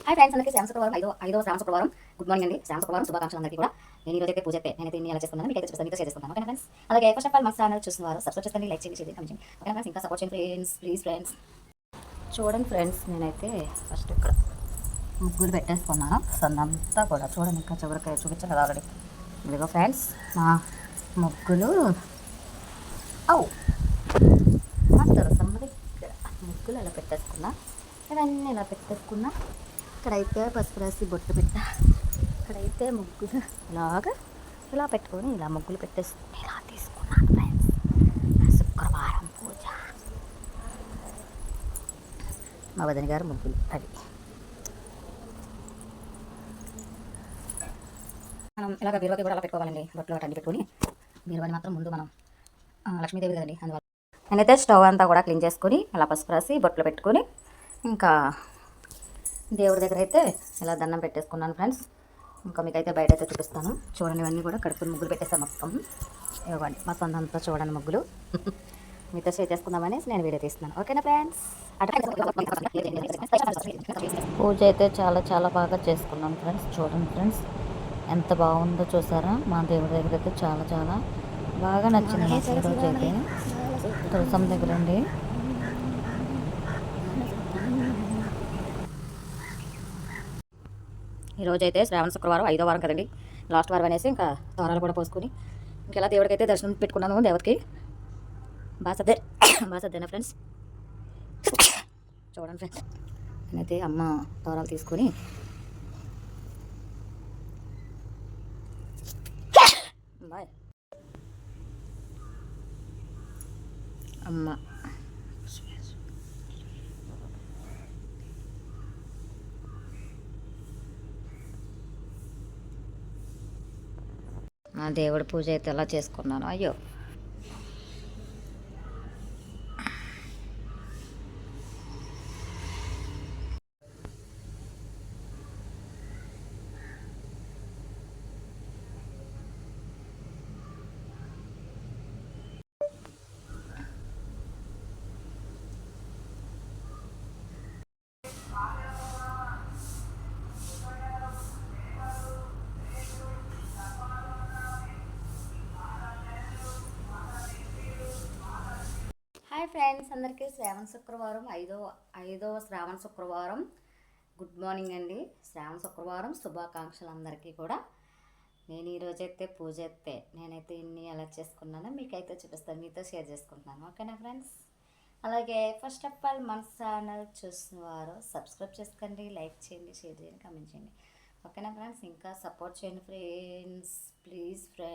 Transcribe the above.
Hi friends, అందరికీ శ్రావణ శుక్రవారం ఐదో శ్రావణ శుక్రవారం గుడ్ మార్నింగ్ అండి. శ్రావణ శుక్రవారం శుభాకాంక్షలు అందరికీ కూడా. నేను ఈ రోజు అయితే పూజ అయితే నేనైతే ఇన్ని ఎలా చేసుకున్నాను మీకు అయితే చూపిస్తాను, మీతో షేర్ చేసుకుంటాను. ఓకే ఫ్రెండ్స్, అలాగే ఫస్ట్ ఆఫ్ ఆల్ మన ఛానల్ చూస్తున్నారు సబ్స్క్రైబ్ చేసుకోండి, లైక్ చేయండి, షేర్ చేయండి, కమెంట్ చేయండి. ఓకే ఫ్రెండ్స్, ఇంకా సపోర్ట్ చేయండి ఫ్రెండ్స్, ప్లీజ్ ఫ్రెండ్స్. చూడండి ఫ్రెండ్స్, నేనైతే ఫస్ట్ ఇక్కడ ముగ్గులు పెట్టేసుకున్నాను. సందంతా కూడా చూడండి, ఇంకా చివరికి చూపించాను కదా ఆల్రెడీ. ఇదిగో ఫ్రెండ్స్ మా ముగ్గులు. అవు మాట్లాడు సమ్మది ముగ్గులు అలా పెట్టేసుకున్నా, ఇవన్నీ ఇలా పెట్టేసుకున్నా. ఇక్కడైతే పసుపు రాసి బొట్టు పెట్ట, ఇక్కడైతే ముగ్గులు ఇలాగా ఇలా పెట్టుకొని ఇలా ముగ్గులు పెట్టేసుకుని ఇలా తీసుకున్నాను ఫ్రెండ్స్. శుక్రవారం పూజ మా వదిన గారు ముగ్గులు అవి మనం ఇలాగ బీరువాకి కూడా అలా పెట్టుకోవాలండి. బొట్లు అటు పెట్టుకొని బీరువాని మాత్రం ముందు మనం లక్ష్మీదేవి కదండి, అందువల్ల నేనైతే స్టవ్ అంతా కూడా క్లీన్ చేసుకొని ఇలా పసుపు రాసి బొట్లు పెట్టుకొని ఇంకా దేవుడి దగ్గర అయితే ఇలా దండం పెట్టేసుకున్నాను ఫ్రెండ్స్. ఇంకా మీకైతే బయట అయితే చూపిస్తాను. చూడండి, ఇవన్నీ కూడా కడుపుని ముగ్గులు పెట్టేస్తాను మొత్తం. ఇవ్వండి మా సొంతంతా చూడండి ముగ్గులు. మీతో షేర్ చేసుకుందామని నేను వీడియో తీస్తున్నాను. ఓకేనా ఫ్రెండ్స్? పూజ అయితే చాలా చాలా బాగా చేసుకున్నాను ఫ్రెండ్స్. చూడండి ఫ్రెండ్స్, ఎంత బాగుందో చూసారా. మా దేవుడి దగ్గర అయితే చాలా చాలా బాగా నచ్చింది నాకు ఈరోజు అయితే. తులసం దగ్గర అండి. ఈరోజు అయితే శ్రావణ శుక్రవారం 5వ వారం కదండి, లాస్ట్ వారం అనేసి ఇంకా తోరాలు కూడా పోసుకొని ఇంకెలా దేవుడికి అయితే దర్శనం పెట్టుకున్నాను. దేవుడికి బాగా సర్దేనా ఫ్రెండ్స్. చూడండి ఫ్రెండ్స్, నేనైతే అమ్మ తోరాలు తీసుకొని బాయ్ అమ్మ నా దేవుడి పూజ అయితే ఎలా చేసుకున్నాను. అయ్యో హాయ్ ఫ్రెండ్స్, అందరికీ శ్రావణ శుక్రవారం ఐదవ శ్రావణ శుక్రవారం గుడ్ మార్నింగ్ అండి. శ్రావణ శుక్రవారం శుభాకాంక్షలు అందరికీ కూడా. నేను ఈరోజైతే పూజ అయితే నేనైతే ఇన్ని ఎలా చేసుకున్నానో మీకైతే చూపిస్తాను, మీతో షేర్ చేసుకుంటున్నాను. ఓకేనా ఫ్రెండ్స్? అలాగే ఫస్ట్ ఆఫ్ ఆల్ మన ఛానల్ చూసినవారు సబ్స్క్రైబ్ చేసుకోండి, లైక్ చేయండి, షేర్ చేయండి, కమెంట్ చేయండి. ఓకేనా ఫ్రెండ్స్? ఇంకా సపోర్ట్ చేయండి ఫ్రెండ్స్, ప్లీజ్ ఫ్రెండ్స్.